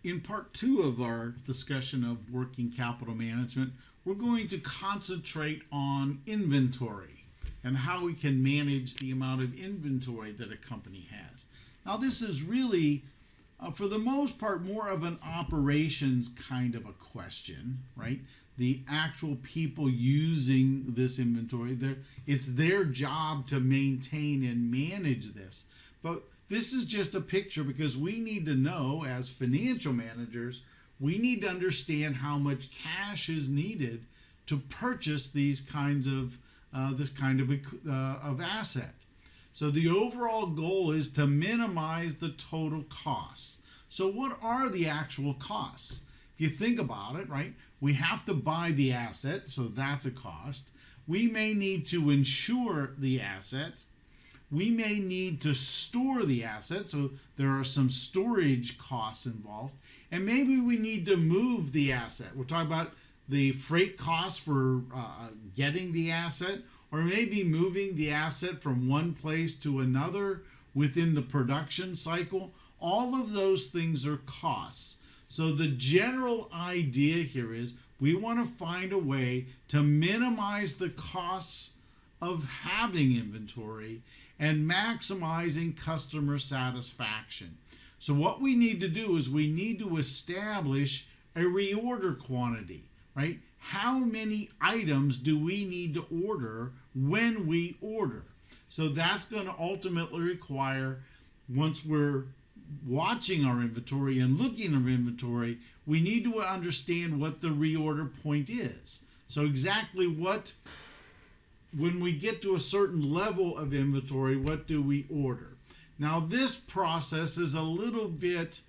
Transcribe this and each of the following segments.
In part two of our discussion of working capital management, we're going to concentrate on inventory and how we can manage the amount of inventory that a company has. Now, this is really, for the most part, more of an operations kind of a question, right? The actual people using this inventory, it's their job to maintain and manage this. But this is just a picture because we need to know, as financial managers, we need to understand how much cash is needed to purchase these kinds of this kind of asset. So the overall goal is to minimize the total costs. So what are the actual costs? If you think about it, right, we have to buy the asset, so that's a cost. We may need to insure the asset. We may need to store the asset, so there are some storage costs involved. And maybe we need to move the asset. We're talking about the freight costs for getting the asset, or maybe moving the asset from one place to another within the production cycle. All of those things are costs. So the general idea here is we want to find a way to minimize the costs of having inventory and maximizing customer satisfaction. So what we need to do is we need to establish a reorder quantity, right? How many items do we need to order when we order? So that's going to ultimately require, once we're watching our inventory and looking at our inventory, we need to understand what the reorder point is. So exactly what, when we get to a certain level of inventory, what do we order? Now this process is a little bit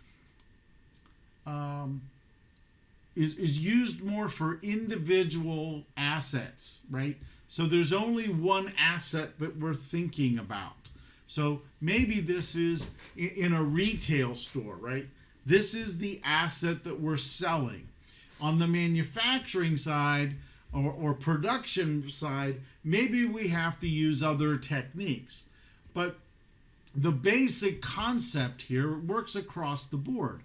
is used more for individual assets, right? So there's only one asset that we're thinking about. So maybe this is in a retail store, right? This is the asset that we're selling. On the manufacturing side or production side, maybe we have to use other techniques. But the basic concept here works across the board.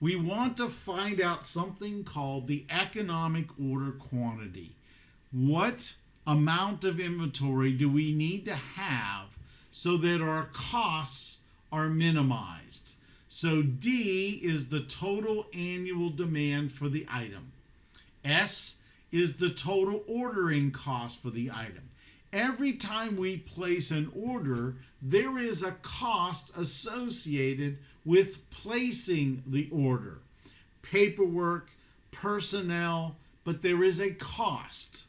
We want to find out something called the economic order quantity. What amount of inventory do we need to have so that our costs are minimized? So D is the total annual demand for the item. S is the total ordering cost for the item. Every time we place an order, there is a cost associated with placing the order. Paperwork, personnel, but there is a cost.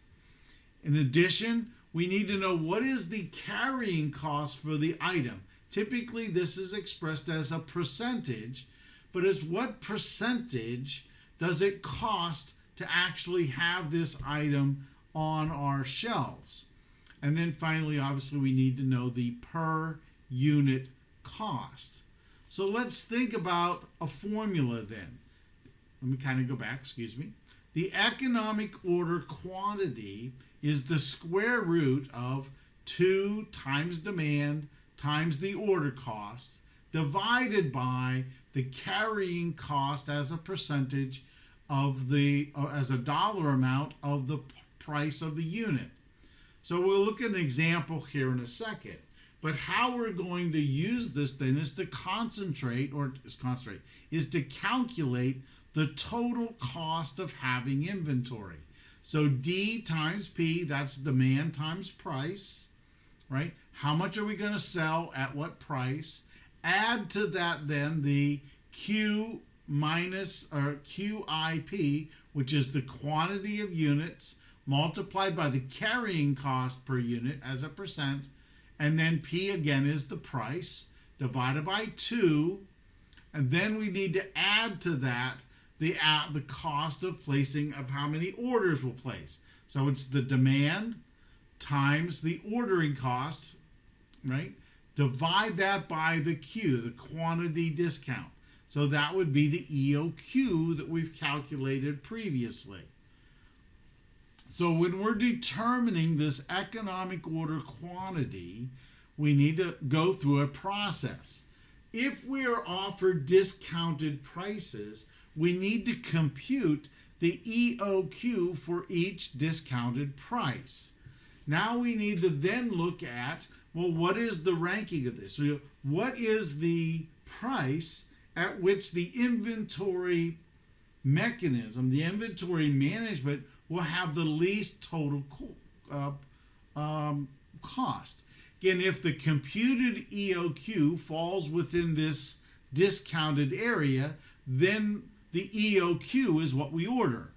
In addition, we need to know what is the carrying cost for the item. Typically, this is expressed as a percentage, but as what percentage does it cost to actually have this item on our shelves? And then finally, obviously, we need to know the per unit cost. So let's think about a formula then. Let me kind of go back, excuse me. The economic order quantity is the square root of 2 times demand times the order cost divided by the carrying cost as a percentage of the, as a dollar amount of the price of the unit. So we'll look at an example here in a second. But how we're going to use this then is to is to calculate the total cost of having inventory. So D times P, that's demand times price, right? How much are we going to sell at what price? Add to that then the Q minus, or QIP, which is the quantity of units, multiplied by the carrying cost per unit as a percent, and then P again is the price, divided by 2, and then we need to add to that the cost of placing, of how many orders we'll place. So it's the demand times the ordering cost, right? Divide that by the Q, the quantity discount. So that would be the EOQ that we've calculated previously. So when we're determining this economic order quantity, we need to go through a process. If we are offered discounted prices, we need to compute the EOQ for each discounted price. Now we need to then look at, well, what is the ranking of this? What is the price at which the inventory mechanism, the inventory management, will have the least total cost? Again, if the computed EOQ falls within this discounted area, then the EOQ is what we order.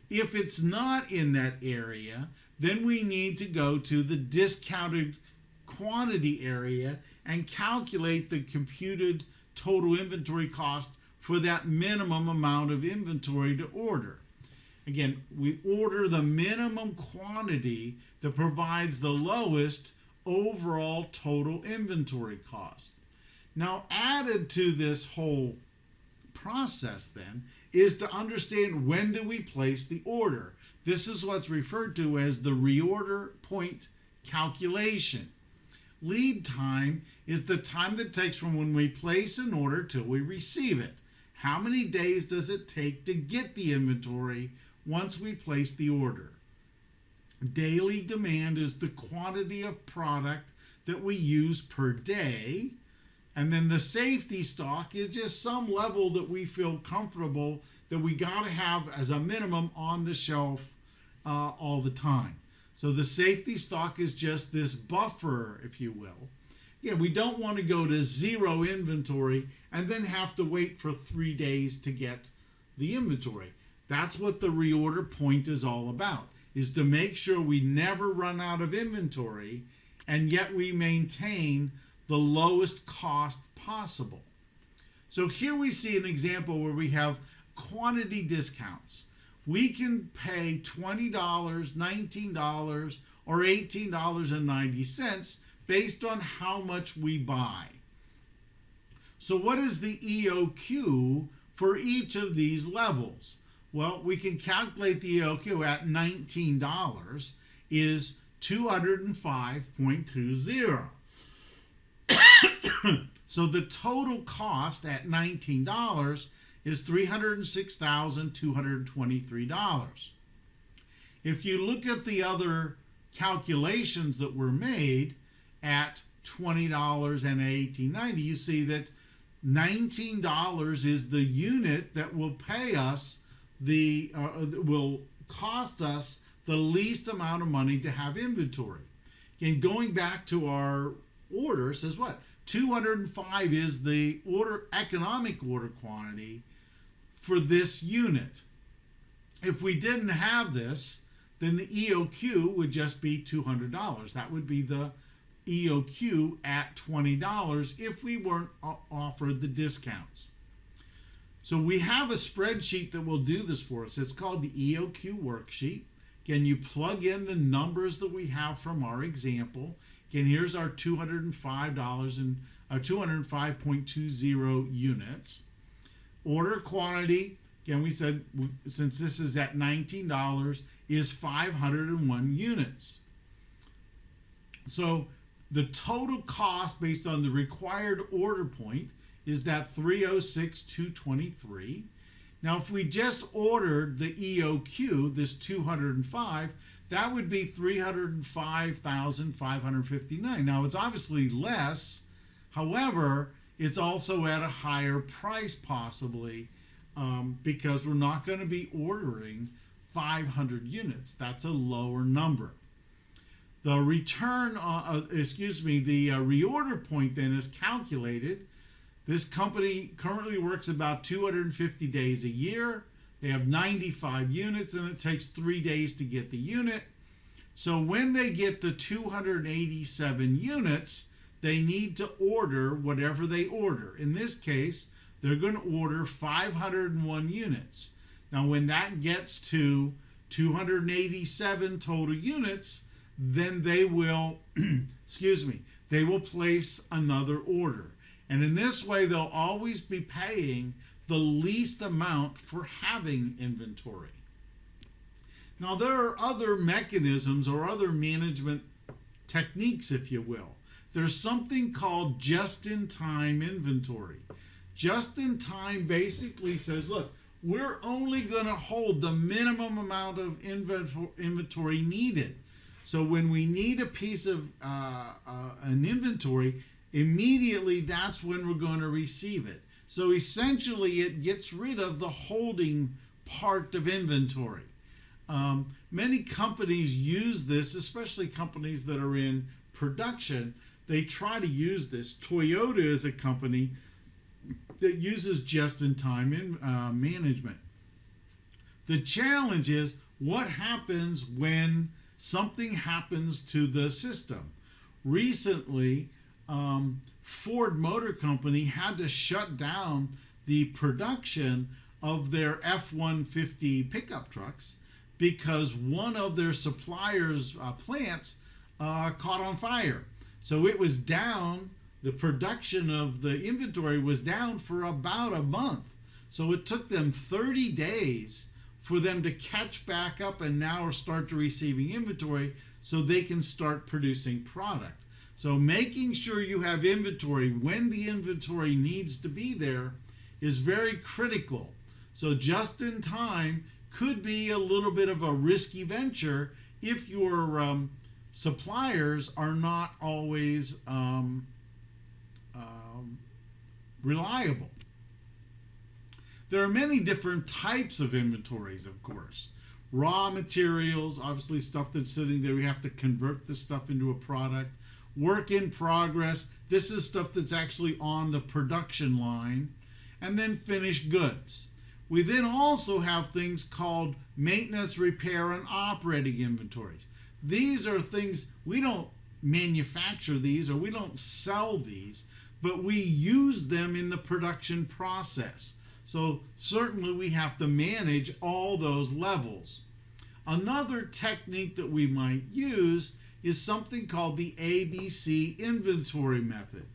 If it's not in that area, then we need to go to the discounted quantity area and calculate the computed total inventory cost for that minimum amount of inventory to order. Again, we order the minimum quantity that provides the lowest overall total inventory cost. Now, added to this whole process then is to understand, when do we place the order? This is what's referred to as the reorder point calculation. Lead time is the time that it takes from when we place an order till we receive it. How many days does it take to get the inventory once we place the order? Daily demand is the quantity of product that we use per day. And then the safety stock is just some level that we feel comfortable that we got to have as a minimum on the shelf all the time. So the safety stock is just this buffer, if you will. Yeah, we don't want to go to zero inventory and then have to wait for 3 days to get the inventory. That's what the reorder point is all about, is to make sure we never run out of inventory and yet we maintain the lowest cost possible. So here we see an example where we have quantity discounts. We can pay $20, $19, or $18.90 based on how much we buy. So what is the EOQ for each of these levels? Well, we can calculate the EOQ at $19 is 205.20. So the total cost at $19 is $306,223. If you look at the other calculations that were made at $20 and $18.90, you see that $19 is the unit that will pay us will cost us the least amount of money to have inventory. And going back to our order, says what? 205 is the economic order quantity for this unit. If we didn't have this, then the EOQ would just be $200. That would be the EOQ at $20 if we weren't offered the discounts. So we have a spreadsheet that will do this for us. It's called the EOQ worksheet. Again, you plug in the numbers that we have from our example. Again, here's our $205 and 205.20 units. Order quantity, again, we said, since this is at $19, is 501 units. So the total cost based on the required order point is that 306,223. Now, if we just ordered the EOQ, this 205, that would be 305,559. Now, it's obviously less. However, it's also at a higher price possibly because we're not going to be ordering 500 units. That's a lower number. The the reorder point then is calculated. This company currently works about 250 days a year. They have 95 units and it takes 3 days to get the unit. So when they get to 287 units, they need to order whatever they order. In this case, they're going to order 501 units. Now, when that gets to 287 total units, then they will, they will place another order. And in this way, they'll always be paying the least amount for having inventory. Now, there are other mechanisms or other management techniques, if you will. There's something called just-in-time inventory. Just-in-time basically says, look, we're only going to hold the minimum amount of inventory needed. So when we need a piece of an inventory, immediately that's when we're going to receive it. So essentially it gets rid of the holding part of inventory. Many companies use this, especially companies that are in production. They try to use this. Toyota is a company that uses just-in-time management. The challenge is what happens when something happens to the system. Recently, Ford Motor Company had to shut down the production of their F-150 pickup trucks because one of their suppliers' plants caught on fire. So it was down, the production of the inventory was down for about a month. So it took them 30 days for them to catch back up and now start to receiving inventory so they can start producing product. So making sure you have inventory when the inventory needs to be there is very critical. So just in time could be a little bit of a risky venture if your suppliers are not always reliable. There are many different types of inventories, of course. Raw materials, obviously stuff that's sitting there, we have to convert this stuff into a product. Work in progress, this is stuff that's actually on the production line. And then finished goods. We then also have things called maintenance, repair, and operating inventories. These are things, we don't manufacture these or we don't sell these, but we use them in the production process. So certainly we have to manage all those levels. Another technique that we might use is something called the ABC inventory method.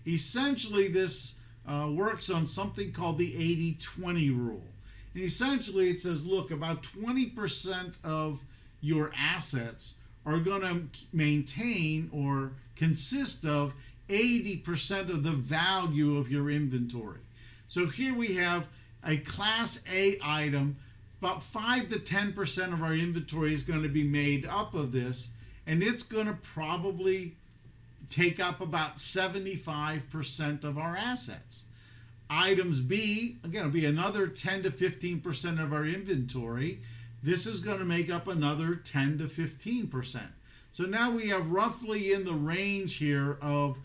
Essentially this works on something called the 80-20 rule. And essentially it says, look, about 20% of your assets are going to maintain or consist of 80% of the value of your inventory. So here we have a Class A item, about 5 to 10% of our inventory is going to be made up of this, and it's going to probably take up about 75% of our assets. Items B, again, will be another 10 to 15% of our inventory. This is going to make up another 10 to 15%. So now we have roughly in the range here of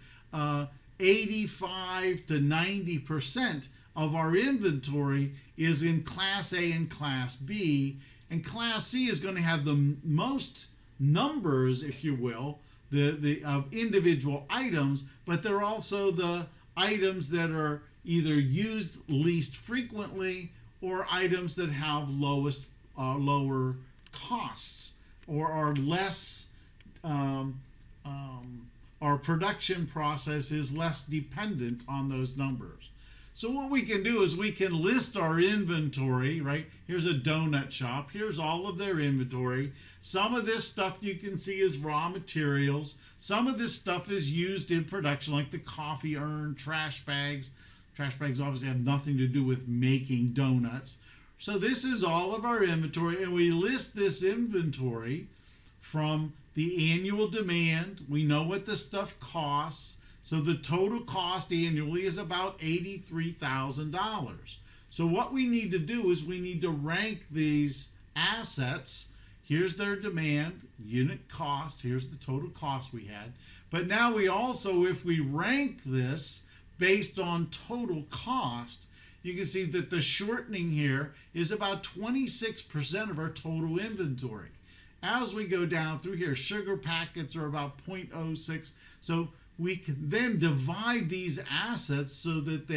85 to 90% of our inventory is in Class A and Class B. And Class C is going to have the most numbers, if you will, of individual items, but they're also the items that are either used least frequently or items that have lower costs or are less, our production process is less dependent on those numbers. So what we can do is we can list our inventory, right? Here's a donut shop. Here's all of their inventory. Some of this stuff you can see is raw materials. Some of this stuff is used in production, like the coffee urn, trash bags. Trash bags obviously have nothing to do with making donuts. So this is all of our inventory, and we list this inventory from the annual demand. We know what the stuff costs. So the total cost annually is about $83,000. So what we need to do is we need to rank these assets. Here's their demand, unit cost. Here's the total cost we had. But now we also, if we rank this based on total cost, you can see that the shortening here is about 26% of our total inventory. As we go down through here, sugar packets are about 0.06. So we can then divide these assets so that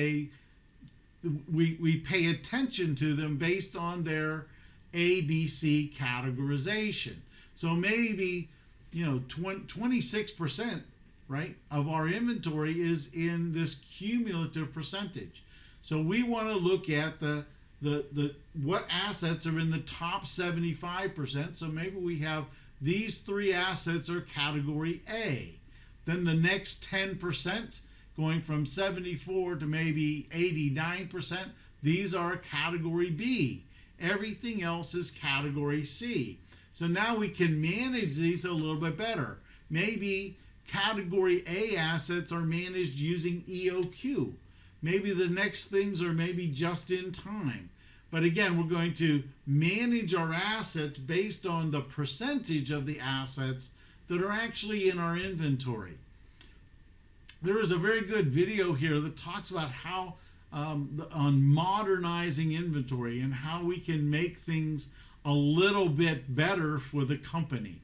we pay attention to them based on their ABC categorization. So maybe 26%, right, of our inventory is in this cumulative percentage. So we want to look at what assets are in the top 75%. So maybe we have these three assets are category A. Then the next 10%, going from 74 to maybe 89%, These are category B. Everything else is category C. So now we can manage these a little bit better. Maybe category A assets are managed using EOQ. Maybe the next things are maybe just in time. But again, we're going to manage our assets based on the percentage of the assets that are actually in our inventory. There is a very good video here that talks about how on modernizing inventory and how we can make things a little bit better for the company.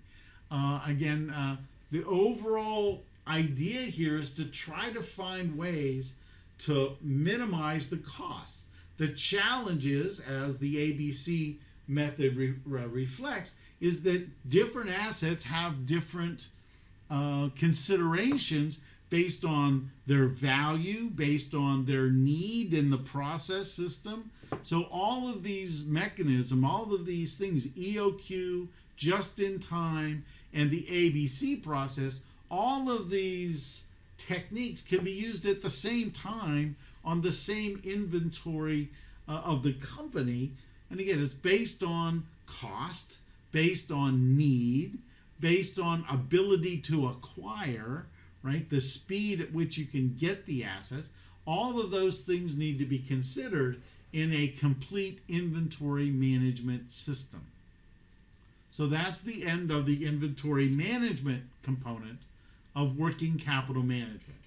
The overall idea here is to try to find ways to minimize the costs. The challenge is, as the ABC method reflects, is that different assets have different considerations based on their value, based on their need in the process system. So all of these mechanisms, all of these things, EOQ, just-in-time, and the ABC process, all of these techniques can be used at the same time on the same inventory of the company. And again, it's based on cost, based on need, based on ability to acquire, right? The speed at which you can get the assets. All of those things need to be considered in a complete inventory management system. So that's the end of the inventory management component of working capital management.